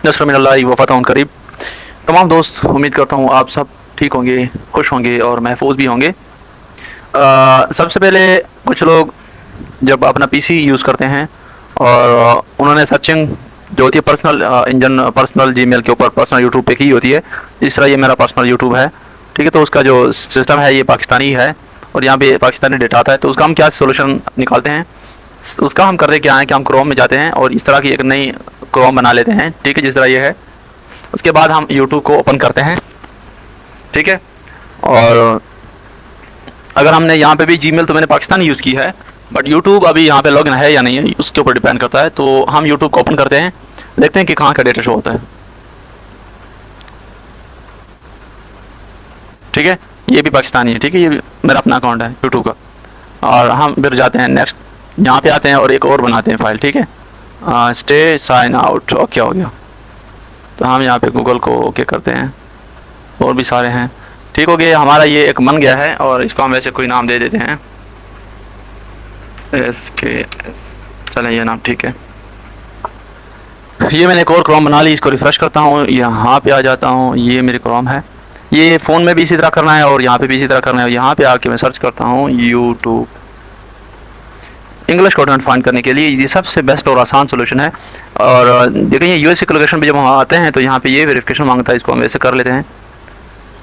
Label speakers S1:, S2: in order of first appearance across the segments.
S1: नस्र मिनल्लाहि व फतहुन करीब। तमाम दोस्त, उम्मीद करता हूँ आप सब ठीक होंगे, खुश होंगे और महफूज भी होंगे। सबसे पहले कुछ लोग जब अपना पीसी यूज़ करते हैं और उन्होंने सर्चिंग जो होती है पर्सनल इंजन, पर्सनल जीमेल के ऊपर पर्सनल यूट्यूब पे की होती है। इस तरह ये मेरा पर्सनल यूट्यूब है, ठीक है। तो उसका जो सिस्टम है ये पाकिस्तानी है और यहाँ पे पाकिस्तानी डेटा आता है। तो उसका हम क्या सोल्यूशन निकालते हैं, उसका हम करते क्या है कि हम क्रोम में जाते हैं और इस तरह की एक नई क्रोम बना लेते हैं, ठीक है, जिस तरह ये है। उसके बाद हम यूट्यूब को ओपन करते हैं, ठीक है। और अगर हमने यहाँ पे भी जीमेल तो मैंने पाकिस्तानी यूज़ की है, बट यूट्यूब अभी यहाँ पे लॉगिन है या नहीं है उसके ऊपर डिपेंड करता है। तो हम यूट्यूब को ओपन करते हैं, देखते हैं कि कहाँ का डेटा शो होता है, ठीक है। ये भी पाकिस्तानी है, ठीक है, ये भी मेरा अपना अकाउंट है यूट्यूब का। और हम फिर जाते हैं नेक्स्ट, यहाँ पे आते हैं और एक और बनाते हैं फाइल, ठीक है। स्टे साइन आउट, ओके हो गया। तो हम यहाँ पे गूगल को ओके करते हैं, और भी सारे हैं, ठीक हो गया। हमारा ये एक बन गया है और इसको हम वैसे कोई नाम दे देते हैं, SKS, चलें ये नाम ठीक है। ये मैंने एक और क्रोम बना ली, इसको रिफ़्रेश करता हूँ, यहाँ पे आ जाता हूँ, ये मेरी क्रोम है। ये फ़ोन में भी इसी तरह करना है और यहाँ पे भी इसी तरह करना है। यहाँ पे आके मैं सर्च करता हूँ यूट्यूब, इंग्लिश कंटेंट फाइंड करने के लिए ये सबसे बेस्ट और आसान सोल्यूशन है। और देखें ये यूएस की लोकेशन पे जब हम आते हैं तो यहाँ पे ये वेरिफिकेशन मांगता है, इसको हम वैसे कर लेते हैं।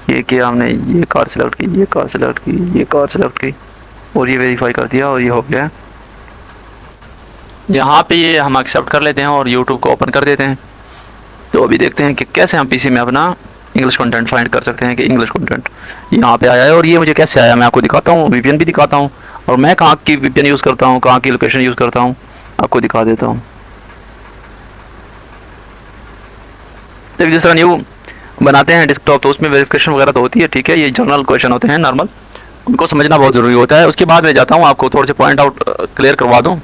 S1: ये किया हमने, ये कार सेलेक्ट की, ये कार सेलेक्ट की, ये कार सेलेक्ट की और ये वेरीफाई कर दिया और ये हो गया। यहाँ पे ये हम एक्सेप्ट कर लेते हैं और यूट्यूब को ओपन कर देते हैं। तो अभी देखते हैं कि कैसे हम पीसी में अपना इंग्लिश कंटेंट फाइंड कर सकते हैं कि इंग्लिश कंटेंट यहाँ पे आया है। और ये मुझे कैसे आया मैं आपको दिखाता हूँ, वीपीएन भी दिखाता हूँ और मैं कहाँ की वीपीएन यूज़ करता हूँ, कहाँ की लोकेशन यूज़ करता हूँ, आपको दिखा देता हूँ। तो जिस तरह न्यू बनाते हैं डेस्कटॉप तो उसमें वेरिफिकेशन वगैरह तो होती है, ठीक है। ये जनरल क्वेश्चन होते हैं नॉर्मल, उनको समझना बहुत ज़रूरी होता है। उसके बाद मैं जाता हूँ, आपको थोड़े से पॉइंट आउट क्लियर करवा दूँ।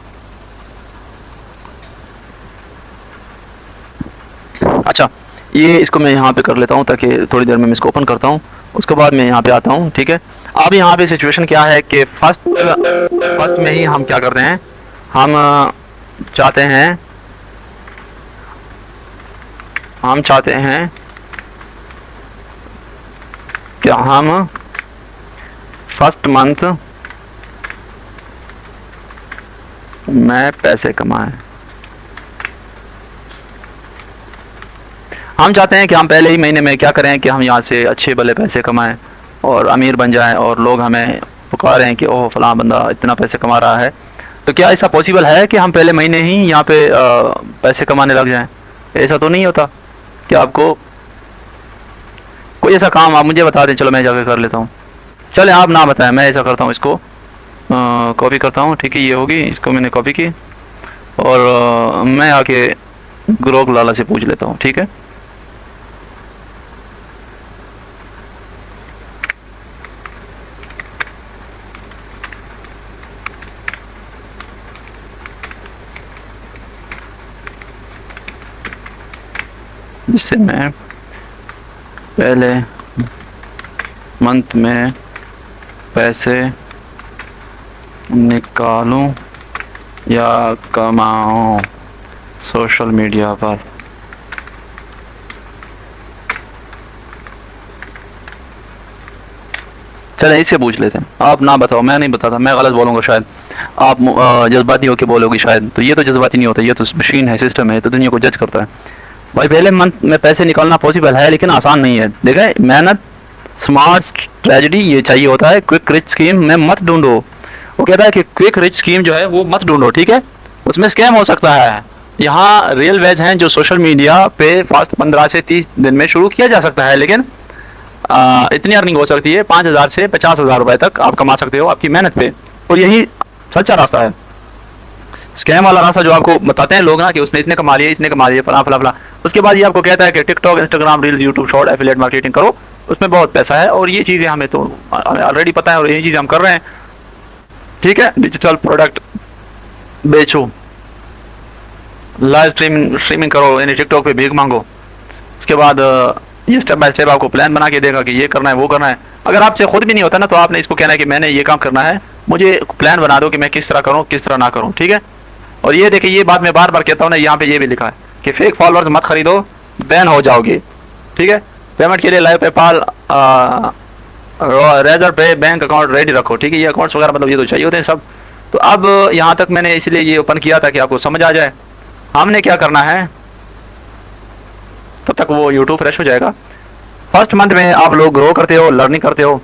S1: अच्छा, ये इसको मैं यहाँ पे कर लेता हूँ ताकि थोड़ी देर में मैं इसको ओपन करता हूँ। उसके बाद मैं यहाँ पे आता हूँ, ठीक है। अब यहाँ पे सिचुएशन क्या है कि फर्स्ट में ही हम क्या कर रहे हैं, हम चाहते हैं कि हम फर्स्ट मंथ में पैसे कमाएं। हम चाहते हैं कि हम पहले ही महीने में क्या करें कि हम यहाँ से अच्छे भले पैसे कमाएं और अमीर बन जाएं और लोग हमें पुकारें कि ओह फलां बंदा इतना पैसे कमा रहा है। तो क्या ऐसा पॉसिबल है कि हम पहले महीने ही यहाँ पे पैसे कमाने लग जाएं? ऐसा तो नहीं होता। क्या आपको कोई ऐसा काम आप मुझे बता दें, चलो मैं जाकर कर लेता हूँ। चले आप ना बताएं, मैं ऐसा करता हूँ, इसको कॉपी करता हूँ, ठीक है। ये होगी, इसको मैंने कॉपी की और मैं आके ग्रोक लाला से पूछ लेता हूँ, ठीक है। जिससे मैं पहले मंथ में पैसे निकालूं या कमाऊं सोशल मीडिया पर। चले इससे पूछ लेते हैं। आप ना बताओ, मैं नहीं बताता, मैं गलत बोलूँगा शायद, आप जज्बाती होकर बोलोगे शायद। तो ये तो जज्बाती नहीं होता, ये तो मशीन है, सिस्टम है, तो दुनिया को जज करता है। भाई पहले मंथ में पैसे निकालना पॉसिबल है लेकिन आसान नहीं है। देखें, मेहनत, स्मार्ट स्ट्रेटजी ये चाहिए होता है। क्विक रिच स्कीम में मत ढूंढो। वो कहता है कि क्विक रिच स्कीम जो है वो मत ढूंढो, ठीक है, उसमें स्कैम हो सकता है। यहाँ रियल वेज हैं जो सोशल मीडिया पे फास्ट 15 से 30 दिन में शुरू किया जा सकता है, लेकिन इतनी अर्निंग हो सकती है 5,000 से 50,000 रुपये तक आप कमा सकते हो आपकी मेहनत पे। और यही सच्चा रास्ता है। स्कैम वाला रास्ता जो आपको बताते हैं लोग ना कि उसने इतने कमा लिए, इसने कमा लिए, फला फला फला, उसके बाद ये आपको कहता है कि TikTok, Instagram reels, YouTube short, affiliate marketing करो, उसमें बहुत पैसा है। और ये चीज़ें हमें तो ऑलरेडी पता है और ये चीज़ें हम कर रहे हैं, ठीक है। डिजिटल प्रोडक्ट बेचो, लाइव स्ट्रीमिंग करो, यानी टिकटॉक पे भीख मांगो। उसके बाद ये स्टेप बाय स्टेप आपको प्लान बना के देगा कि ये करना है, वो करना है। अगर आपसे खुद भी नहीं होता ना तो आपने इसको कहना है कि मैंने ये काम करना है, मुझे प्लान बना दो कि मैं किस तरह करूँ, किस तरह ना करूँ, ठीक है। और ये देखिए, ये बात मैं बार बार कहता हूँ ना, यहाँ पे ये भी लिखा है कि फेक फॉलोअर्स मत खरीदो, बैन हो जाओगे। ठीक है, पेमेंट के लिए लाइव पेपाल, रेजर पे बैंक अकाउंट रेडी रखो। ठीक है, ये अकाउंट्स वगैरह मतलब ये तो चाहिए होते हैं सब। तो अब यहाँ तक मैंने इसलिए ये ओपन किया था कि आपको समझ आ जाए। हमने क्या करना है, तब तक वो यूट्यूब फ्रेश हो जाएगा। फर्स्ट मंथ में आप लोग ग्रो करते हो, लर्निंग करते हो,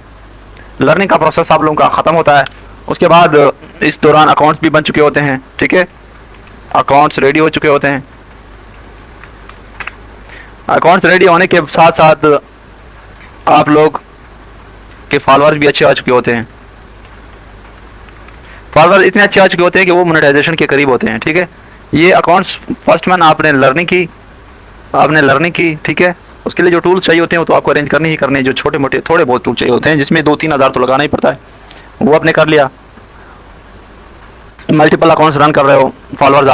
S1: लर्निंग का प्रोसेस आप लोगों का ख़त्म होता है। उसके बाद इस दौरान अकाउंट्स भी बन चुके होते हैं। ठीक है, अकाउंट्स रेडी हो चुके होते हैं। अकाउंट्स रेडी होने के साथ साथ आप लोग के फॉलोअर्स भी अच्छे आ चुके होते हैं। फॉलोअर्स इतने अच्छे आ चुके होते हैं कि वो मोनेटाइजेशन के करीब होते हैं। ठीक है, ये अकाउंट्स फर्स्ट मंथ आपने लर्निंग की, ठीक है। उसके लिए जो टूल्स चाहिए होते हैं वो तो आपको अरेंज करने ही करने, जो छोटे मोटे थोड़े बहुत टूल चाहिए होते हैं जिसमें 2-3 हज़ार तो लगाना ही पड़ता है, वो आपने कर लिया। मल्टीपल अकाउंट्स रन कर रहे हो, फॉलोअर्स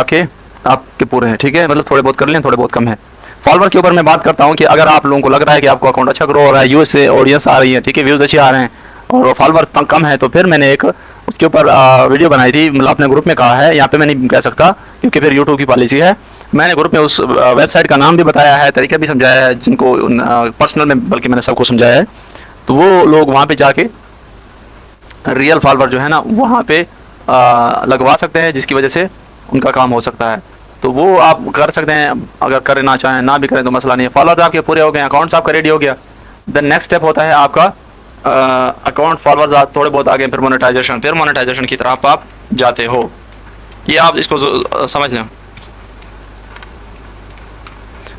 S1: आपके पूरे हैं। ठीक है, मतलब थोड़े बहुत कर लें, थोड़े बहुत कम है। फॉलोअर के ऊपर मैं बात करता हूँ कि अगर आप लोगों को लग रहा है कि आपको अकाउंट अच्छा ग्रो हो रहा है, यूएस से ऑडियंस आ रही है, ठीक है, व्यूज़ अच्छे आ रहे हैं और फॉलोअर कम है, तो फिर मैंने एक उसके ऊपर वीडियो बनाई थी। मतलब अपने ग्रुप में कहा है, यहाँ पे मैं नहीं कह सकता क्योंकि फिर यूट्यूब की पॉलिसी है। मैंने ग्रुप में उस वेबसाइट का नाम भी बताया है, तरीका भी समझाया है, जिनको पर्सनल में बल्कि मैंने सबको समझाया है। तो वो लोग वहाँ पे जाके रियल फॉलोअर जो है ना वहाँ पे लगवा सकते हैं, जिसकी वजह से उनका काम हो सकता है। तो वो आप कर सकते हैं, अगर करना चाहें, ना भी करें तो मसला नहीं है। फॉलोअर्स आपके पूरे हो गए, अकाउंट्स आपका रेडी हो गया। द नेक्स्ट स्टेप होता है आपका अकाउंट फॉलोअर्स थोड़े बहुत आगे, फिर मोनेटाइजेशन की तरफ आप जाते हो। ये आप इसको समझ लें,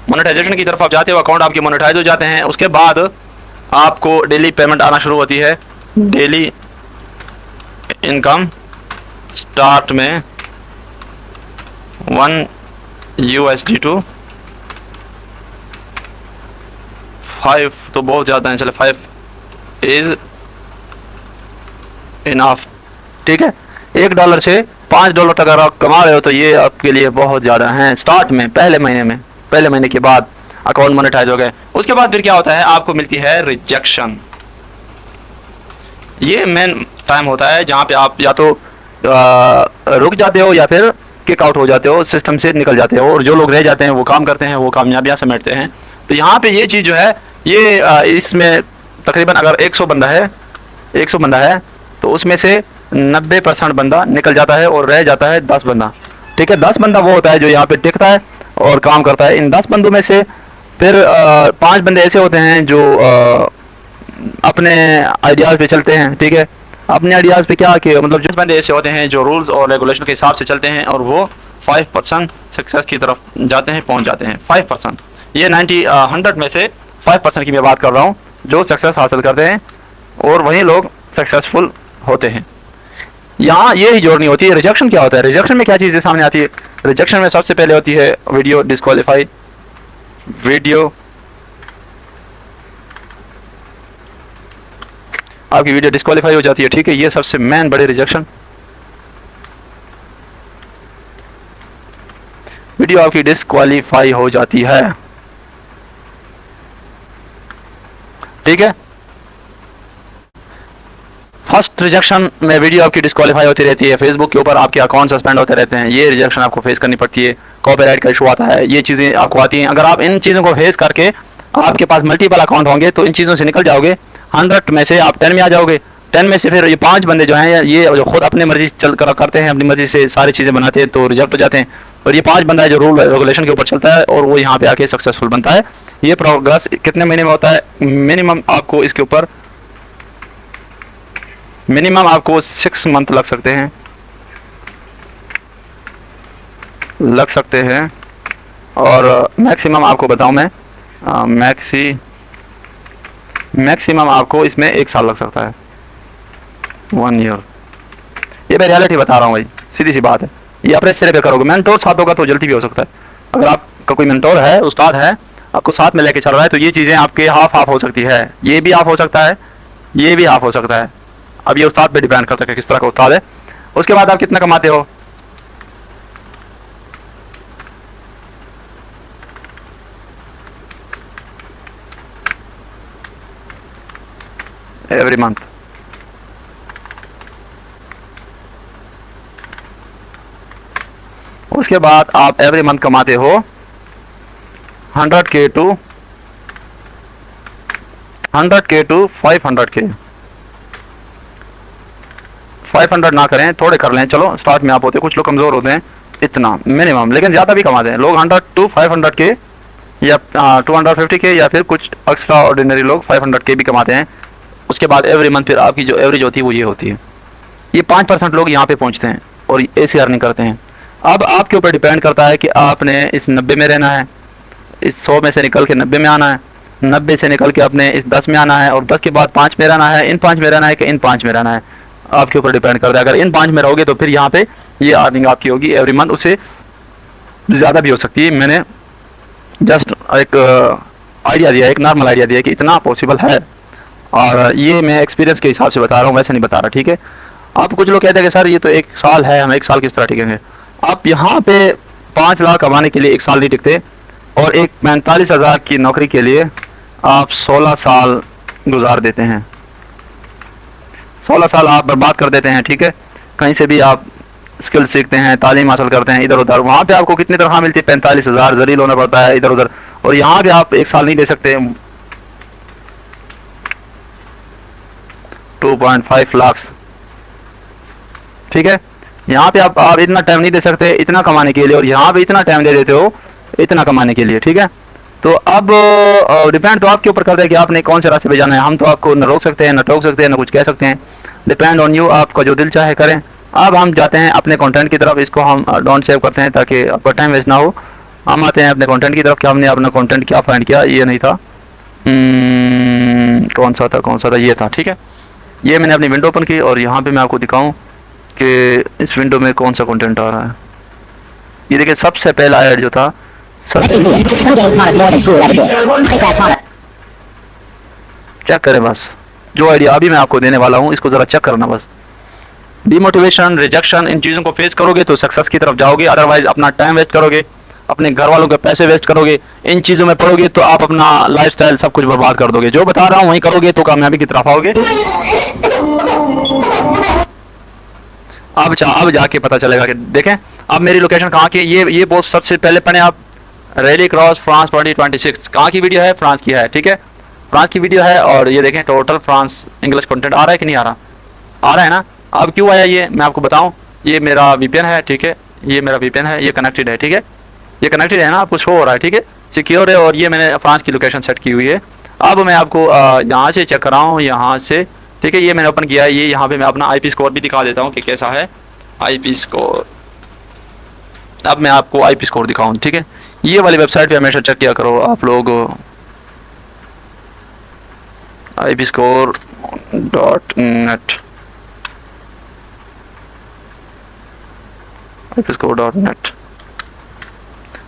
S1: मोनेटाइजेशन की तरफ आप जाते हो, अकाउंट आपके मोनेटाइज हो जाते हैं। उसके बाद आपको डेली पेमेंट आना शुरू होती है। डेली इनकम स्टार्ट में $1 to 5 तो बहुत ज़्यादा है, चले 5 इज इनफ। ठीक है, $1 से $5 तक अगर आप कमा रहे हो तो ये आपके लिए बहुत ज़्यादा है। स्टार्ट में पहले महीने के बाद अकाउंट मोनेटाइज हो गए। उसके बाद फिर क्या होता है, आपको मिलती है रिजेक्शन। ये मेन टाइम होता है जहाँ पे आप या तो रुक जाते हो या फिर किक आउट हो जाते हो, सिस्टम से निकल जाते हो, और जो लोग रह जाते हैं वो काम करते हैं, वो कामयाबियाँ समेटते हैं। तो यहाँ पे ये चीज़ जो है ये इसमें तकरीबन अगर 100 बंदा है तो उसमें से 90% बंदा निकल जाता है और रह जाता है 10 बंदा। ठीक है, 10 बंदा वो होता है जो यहाँ पे टिकता है और काम करता है। इन 10 बंदों में से फिर 5 बंदे ऐसे होते हैं जो अपने आइडियाज़ पे चलते हैं। ठीक है, अपने आइडियाज़ पे क्या कि मतलब 10 बंदे ऐसे होते हैं जो रूल्स और रेगुलेशन के हिसाब से चलते हैं और वो 5% सक्सेस की तरफ जाते हैं, पहुँच जाते हैं। 5%, ये 100 में से 5% की मैं बात कर रहा हूँ जो सक्सेस हासिल करते हैं, और वही लोग सक्सेसफुल होते हैं। यहाँ ये ही जोड़नी होती है। रिजेक्शन क्या होता है, रिजेक्शन में क्या चीज़ें सामने आती है? रिजेक्शन में सबसे पहले होती है वीडियो डिस्क्वालीफाई। आपकी वीडियो डिस्क्वालीफाई हो जाती है। ठीक है, ये सबसे मेन बड़े रिजेक्शन, वीडियो आपकी डिस्क्वालीफाई हो जाती है। ठीक है, फर्स्ट रिजेक्शन में वीडियो आपकी डिस्क्वालीफाई होती रहती है, फेसबुक के ऊपर आपके अकाउंट सस्पेंड होते रहते हैं, ये रिजेक्शन आपको फेस करनी पड़ती है। कॉपीराइट का इशू आता है, ये चीज़ें आपको आती हैं। अगर आप इन चीज़ों को फेस करके आपके पास मल्टीपल अकाउंट होंगे तो इन चीज़ों से निकल जाओगे। 100 में से आप 10 में आ जाओगे। 10 में से फिर ये 5 बंदे जो हैं ये जो खुद अपनी मर्जी चल कर करते हैं, अपनी मर्जी से सारी चीज़ें बनाते हैं तो रिजेक्ट हो जाते हैं। और ये 5 बंदा है जो रूल रेगुलेशन के ऊपर चलता है और वो यहाँ पे आके सक्सेसफुल बनता है। ये प्रोग्रेस कितने महीने में होता है? मिनिमम आपको इसके ऊपर 6 मंथ लग सकते हैं और मैक्सिमम आपको बताऊं मैं, मैक्सिमम आपको इसमें 1 साल लग सकता है, 1 ईयर। ये मैं रियलिटी बता रहा हूँ भाई, सीधी सी बात है। ये अपने सिरे पे करोगे, मेंटोर साथ होगा तो जल्दी भी हो सकता है। अगर आपका कोई मेंटोर है, उस्ताद है, आपको साथ में लेके चल रहा है तो ये चीज़ें आपके हाफ हो सकती है। ये भी हाफ हो सकता है, ये भी हाफ हो सकता है। अब ये उस्ताद पे डिपेंड करता है कि किस तरह का उस्ताद है। उसके बाद आप कितना कमाते हो, एवरी मंथ। उसके बाद आप एवरी मंथ कमाते हो 100K to 100K to 500K। 500 ना करें, थोड़े कर लें, चलो स्टार्ट में आप होते, कुछ लोग कमज़ोर होते हैं, इतना मिनिमम, लेकिन ज़्यादा भी कमाते हैं लोग 100 to 500K या 250K, या फिर कुछ एक्स्ट्रा ऑर्डिनरी लोग 500K भी कमाते हैं। उसके बाद एवरी मंथ फिर आपकी जो एवरेज होती है वो ये होती है। ये 5% लोग यहाँ पे पहुँचते हैं और ऐसी अर्निंग करते हैं। अब आपके ऊपर डिपेंड करता है कि आपने इस 90 में रहना है, इस 100 में से निकल के 90 में आना है, 90 से निकल के अपने इस 10 में आना है, और 10 के बाद 5 में रहना है, इन 5 में रहना है कि इन 5 में रहना है, आपके ऊपर डिपेंड करता है। अगर इन 5 में रहोगे तो फिर यहाँ पे ये अर्निंग आपकी होगी एवरी मंथ, उससे ज़्यादा भी हो सकती है। मैंने जस्ट एक आइडिया दिया, एक नॉर्मल आइडिया दिया कि इतना पॉसिबल है, और ये मैं एक्सपीरियंस के हिसाब से बता रहा हूँ, वैसे नहीं बता रहा, ठीक है। आप कुछ लोग कहते हैं कि सर ये तो 1 साल है, हम 1 साल किस तरह टिकेंगे। आप यहाँ पे 5 लाख कमाने के लिए 1 साल नहीं टिकते, और एक 45,000 की नौकरी के लिए आप 16 साल गुजार देते हैं, 16 साल आप बर्बाद कर देते हैं, ठीक है। कहीं से भी आप स्किल सीखते हैं, तालीम हासिल करते हैं इधर उधर, वहाँ पे आपको कितनी तनख्वाह मिलती है, 45,000, जलील होना पड़ता है इधर उधर, और यहाँ पे आप 1 साल नहीं दे सकते 2.5 लाख, ठीक है। यहाँ पे आप इतना टाइम नहीं दे सकते इतना कमाने के लिए, और यहाँ पे इतना टाइम दे देते हो इतना कमाने के लिए, ठीक है। तो अब डिपेंड तो आपके ऊपर करता है कि आपने कौन से रास्ते पे जाना है। हम तो आपको न रोक सकते हैं, न टोक सकते हैं, न कुछ कह सकते हैं, डिपेंड ऑन यू, आपका जो दिल चाहे करें। अब हम जाते हैं अपने कंटेंट की तरफ, इसको हम डोंट सेव करते हैं ताकि आपका टाइम वेस्ट ना हो। हम आते हैं अपने कंटेंट की तरफ कि हमने अपना कंटेंट क्या फाइंड किया। ये नहीं था, कौन सा था, ये था, ठीक है। ये मैंने अपनी विंडो ओपन की, और यहाँ पे मैं आपको दिखाऊं कि इस विंडो में कौन सा कंटेंट आ रहा है। ये देखिए सबसे पहला ऐड जो था, चेक करें बस, जो आइडिया अभी मैं आपको देने वाला हूँ इसको ज़रा चेक करना बस। डिमोटिवेशन, रिजेक्शन, इन चीज़ों को फेस करोगे तो सक्सेस की तरफ जाओगे, अदरवाइज अपना टाइम वेस्ट करोगे, अपने घर वालों के पैसे वेस्ट करोगे, इन चीज़ों में पड़ोगे तो आप अपना लाइफस्टाइल सब कुछ बर्बाद कर दोगे। जो बता रहा हूँ वही करोगे तो कामयाबी की तरफ आओगे। अब जाके पता चलेगा कि देखें अब मेरी लोकेशन कहाँ की। ये पोस्ट सबसे पहले पढ़ें आप, रैली क्रॉस फ्रांस 2026, कहाँ की वीडियो है, फ्रांस की है, ठीक है, फ्रांस की वीडियो है। और ये देखें टोटल फ्रांस इंग्लिश कंटेंट आ रहा है कि नहीं आ रहा है ना। अब क्यों आया ये मैं आपको बताऊं, ये मेरा वीपीएन है, ठीक है, ये मेरा वीपीएन है, ये कनेक्टेड है, ठीक है, ये कनेक्टेड है ना, आपको शो हो रहा है, ठीक है, सिक्योर है, और ये मैंने फ्रांस की लोकेशन सेट की हुई है। अब मैं आपको यहाँ से चेक कर रहा हूँ, यहाँ से, ठीक है, ये मैंने ओपन किया है। ये यहाँ पे मैं अपना आईपी स्कोर भी दिखा देता हूँ कि कैसा है आईपी स्कोर। अब मैं आपको आईपी स्कोर दिखाऊँ, ठीक है। ये वाली वेबसाइट पे हमेशा चेक किया करो आप लोग, ipscore.net, ipscore.net,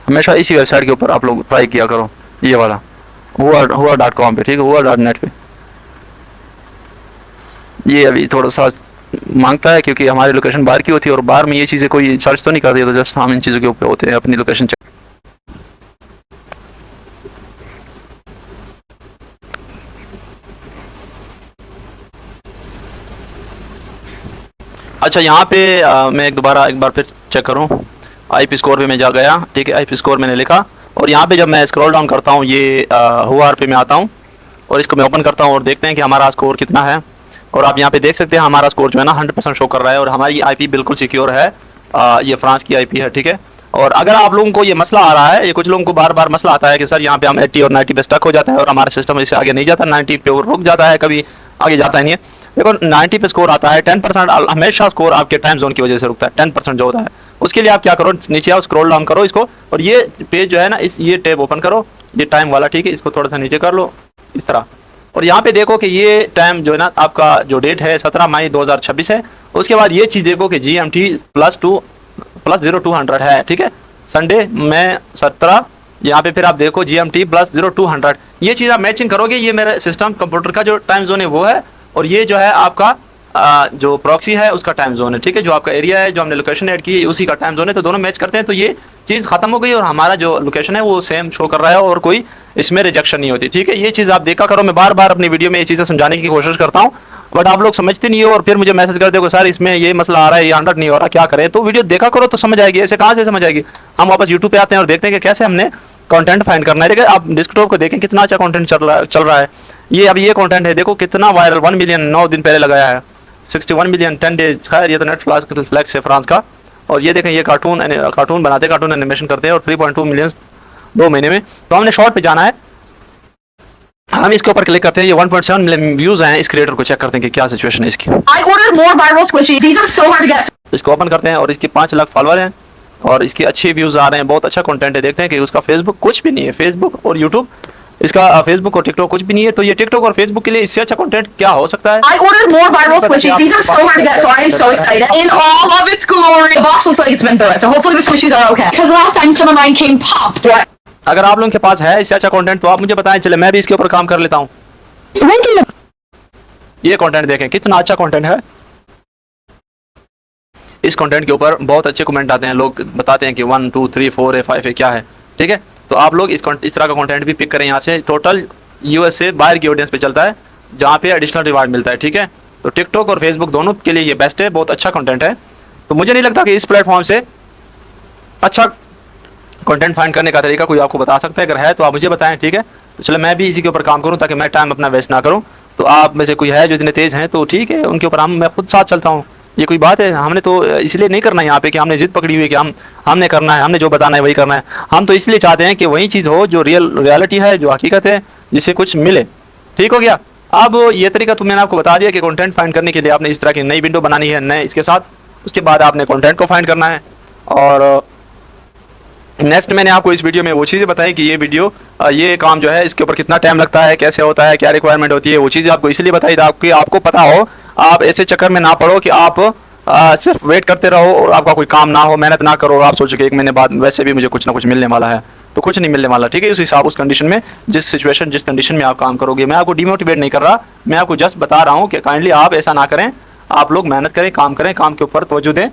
S1: हमेशा इसी वेबसाइट के ऊपर आप लोग ट्राई किया करो, ये वाला हुआ.com पे, ठीक है, हुआ.net पे। ये अभी थोड़ा सा मांगता है क्योंकि हमारी लोकेशन बाहर की होती है, और बाहर में ये चीज़ें कोई सर्च तो नहीं करती, तो जस्ट हम इन चीज़ों के ऊपर होते हैं अपनी लोकेशन चेक। अच्छा यहाँ पे मैं एक बार फिर चेक करूँ, आईपी स्कोर पे मैं जा गया, ठीक है, आईपी स्कोर मैंने लिखा, और यहाँ पे जब मैं स्क्रॉल डाउन करता हूँ ये हुआ पे मैं आता हूँ, और इसको मैं ओपन करता हूँ, और देखते हैं कि हमारा स्कोर कितना है। और आप यहाँ पे देख सकते हैं हमारा स्कोर जो है ना 100% शो कर रहा है, और हमारी आईपी बिल्कुल सिक्योर है, ये फ्रांस की आईपी है, ठीक है। और अगर आप लोगों को ये मसला आ रहा है, ये कुछ लोगों को बार बार मसला आता है कि सर यहाँ पे हम 80 और 90 पे स्टक हो जाता है, और हमारा सिस्टम इससे आगे नहीं जाता, 90 पे और रुक जाता है, कभी आगे जाता ही नहीं है। देखो 90 पे स्कोर आता है, 10% हमेशा स्कोर आपके टाइम जोन की वजह से रुकता है, 10% जो होता है। उसके लिए आप क्या करो, नीचे आओ, स्क्रॉल डाउन करो इसको, और ये पेज जो है ना, ये टैब ओपन करो, ये टाइम वाला, ठीक है, इसको थोड़ा सा नीचे कर लो इस तरह, और यहाँ पे देखो कि ये टाइम जो है ना आपका जो डेट है 17 मई 2026 है। उसके बाद ये चीज़ देखो कि GMT +0200 है, ठीक है, संडे में 17, यहाँ पे फिर आप देखो GMT +0200, ये चीज़ आप मैचिंग करोगे, ये मेरा सिस्टम कंप्यूटर का जो टाइम जोन है वो है, और ये जो है आपका जो प्रॉक्सी है उसका टाइम जोन है, ठीक है, जो आपका एरिया है, जो हमने लोकेशन ऐड की है उसी का टाइम जोन है, तो दोनों मैच करते हैं, तो ये चीज़ खत्म हो गई, और हमारा जो लोकेशन है वो सेम शो कर रहा है, और कोई इसमें रिजेक्शन नहीं होती, ठीक है। ये चीज़ आप देखा करो, मैं बार बार अपनी वीडियो में ये चीज़ें समझाने की कोशिश करता हूँ, बट आप लोग समझते नहीं हो, और फिर मुझे मैसेज कर दो सर इसमें ये मसला आ रहा है, ये 100 नहीं हो रहा, क्या करें। तो वीडियो देखा करो तो समझ आएगी, ऐसे कहाँ से समझ आएगी। हम वापस यूट्यूब पे आते हैं और देखते हैं कि कैसे हमने कंटेंट फाइंड करना है। देखिए आप डेस्कटॉप को देखें कितना अच्छा कंटेंट चल रहा है। ये अभी ये कंटेंट है, देखो कितना वायरल, 1 मिलियन 9 दिन पहले लगाया है, 61 मिलियन 10 डेज। खैर ये तो नेटफ्लिक्स है फ्रांस का। और ये देखें ये कार्टून बनाते हैं, कार्टून एनिमेशन करते हैं, और 3.2 मिलियन 2 महीने में। तो हमने शॉर्ट पे जाना है, हम इसके ऊपर क्लिक करते हैं, ये 1.7 मिलियन व्यूज हैं। इस क्रिएटर को चेक करते हैं कि क्या सिचुएशन है इसकी।
S2: I ordered more viral squishies. These are so hard to get.
S1: इसको ओपन करते हैं और इसके 5 लाख फॉलोअर हैं और इसके अच्छे व्यूज आ रहे हैं, बहुत अच्छा कंटेंट है। देखते हैं कि उसका फेसबुक कुछ भी नहीं है, फेसबुक और यूट्यूब, इसका फेसबुक और टिकटॉक कुछ भी नहीं है। तो ये टिकटॉक और फेसबुक के लिए इससे अच्छा कंटेंट क्या हो सकता है?
S2: I ordered more viral squishies. These are so hard to get, so I am so excited. In all of its glory, the box looks like it's been through it, so hopefully the squishies are okay. Because last time some of mine came popped. What?
S1: अगर आप लोगों के पास है इससे अच्छा content तो आप मुझे बताएं, चले मैं भी इसके ऊपर काम कर लेता हूँ। ये कंटेंट देखें कितना अच्छा कंटेंट है। इस कंटेंट के ऊपर बहुत अच्छे कमेंट आते हैं, लोग बताते हैं कि 1 2 3 4 है 5 है क्या है, ठीक है। तो आप लोग इस तरह का कंटेंट भी पिक करें यहाँ से। टोटल यूएसए बाहर की ऑडियंस पे चलता है, जहाँ पे एडिशनल रिवार्ड मिलता है, ठीक है। तो टिकटॉक और फेसबुक दोनों के लिए ये बेस्ट है, बहुत अच्छा कंटेंट है। तो मुझे नहीं लगता कि इस प्लेटफॉर्म से अच्छा कंटेंट फाइंड करने का तरीका कोई आपको बता सकता है। अगर है तो आप मुझे बताएं, ठीक है। तो चलो मैं भी इसी के ऊपर काम करूँ ताकि मैं टाइम अपना वेस्ट ना करूँ। तो आप में से कोई है जो इतने तेज़ हैं तो ठीक है, उनके ऊपर मैं खुद साथ चलता हूँ। ये कोई बात है? हमने तो इसलिए नहीं करना यहाँ पे कि हमने जिद पकड़ी हुई है कि हमने करना है, हमने जो बताना है वही करना है। हम तो इसलिए चाहते हैं कि वही चीज़ हो जो रियलिटी है, जो हकीकत है, जिससे कुछ मिले। ठीक हो गया। अब ये तरीका तो मैंने आपको बता दिया कि कंटेंट फाइंड करने के लिए आपने इस तरह की नई विंडो बनानी है नए इसके साथ। उसके बाद आपने कंटेंट को फाइंड करना है। और नेक्स्ट मैंने आपको इस वीडियो में वो चीज़ें बताई कि ये काम जो है इसके ऊपर कितना टाइम लगता है, कैसे होता है, क्या रिक्वायरमेंट होती है, वो चीज़ें आपको इसलिए बताई ताकि आपको पता हो, आप ऐसे चक्कर में ना पड़ो कि आप सिर्फ वेट करते रहो और आपका कोई काम ना हो, मेहनत ना करो और आप सोचो कि 1 महीने बाद वैसे भी मुझे कुछ ना कुछ मिलने वाला है। तो कुछ नहीं मिलने वाला, ठीक है। उस हिसाब उस कंडीशन में जिस कंडीशन में आप काम करोगे, मैं आपको डिमोटिवेट नहीं कर रहा, मैं आपको जस्ट बता रहा हूँ कि काइंडली आप ऐसा ना करें। आप लोग मेहनत करें, काम के ऊपर तवज्जो दें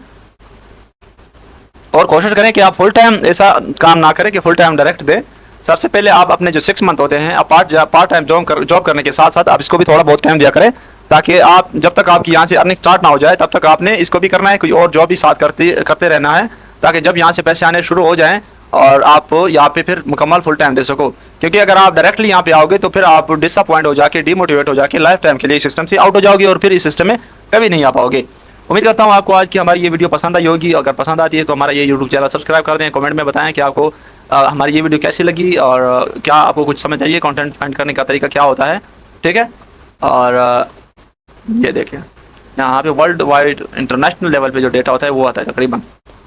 S1: और कोशिश करें कि आप फुल टाइम ऐसा काम ना करें कि फुल टाइम डायरेक्ट दें। सबसे पहले आप अपने जो 6 मंथ होते हैं, आप पार्ट टाइम जॉब करने के साथ साथ आप इसको भी थोड़ा बहुत टाइम दिया करें, ताकि आप जब तक आपकी यहाँ से अर्निंग स्टार्ट ना हो जाए तब तक आपने इसको भी करना है, कोई और जॉब भी साथ करते रहना है, ताकि जब यहाँ से पैसे आने शुरू हो जाएं और आप यहाँ पे फिर मुकम्मल फुल टाइम दे सको। क्योंकि अगर आप डायरेक्टली यहाँ पे आओगे तो फिर आप डिसअपॉइंट हो जाके, डिमोटिवेट हो जाके लाइफ टाइम के लिए सिस्टम से आउट हो जाओगे और फिर इस सिस्टम में कभी नहीं आ पाओगे। उम्मीद करता हूँ आपको आज की हमारी ये वीडियो पसंद आई होगी। अगर पसंद आती है तो हमारा ये यूट्यूब चैनल सब्सक्राइब कर दें। कमेंट में बताएं कि आपको हमारी ये वीडियो कैसी लगी और क्या आपको कुछ समझ आइए, कंटेंट फाइंड करने का तरीका क्या होता है, ठीक है। और ये देखें यहाँ पे वर्ल्ड वाइड इंटरनेशनल लेवल पे जो डेटा होता है वो आता है तकरीबन,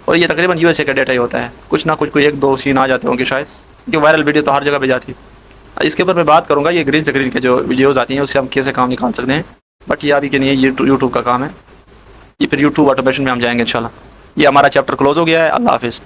S1: और ये तकरीबन यूएसए का डेटा ही होता है। कुछ ना कुछ कोई 1-2 सीन आ जाते होंगे शायद, क्योंकि वायरल वीडियो तो हर जगह पे जाती है। इसके ऊपर मैं बात करूँगा, ये ग्रीन स्क्रीन के जो वीडियोज़ आती हैं उससे हम कैसे काम निकाल सकते हैं, बट ये अभी के नहीं, ये यूट्यूब का काम है। ये फिर यूट्यूब ऑटोमेशन में हम जाएंगे इंशाल्लाह। ये हमारा चैप्टर क्लोज हो गया है। अल्लाह हाफिज़।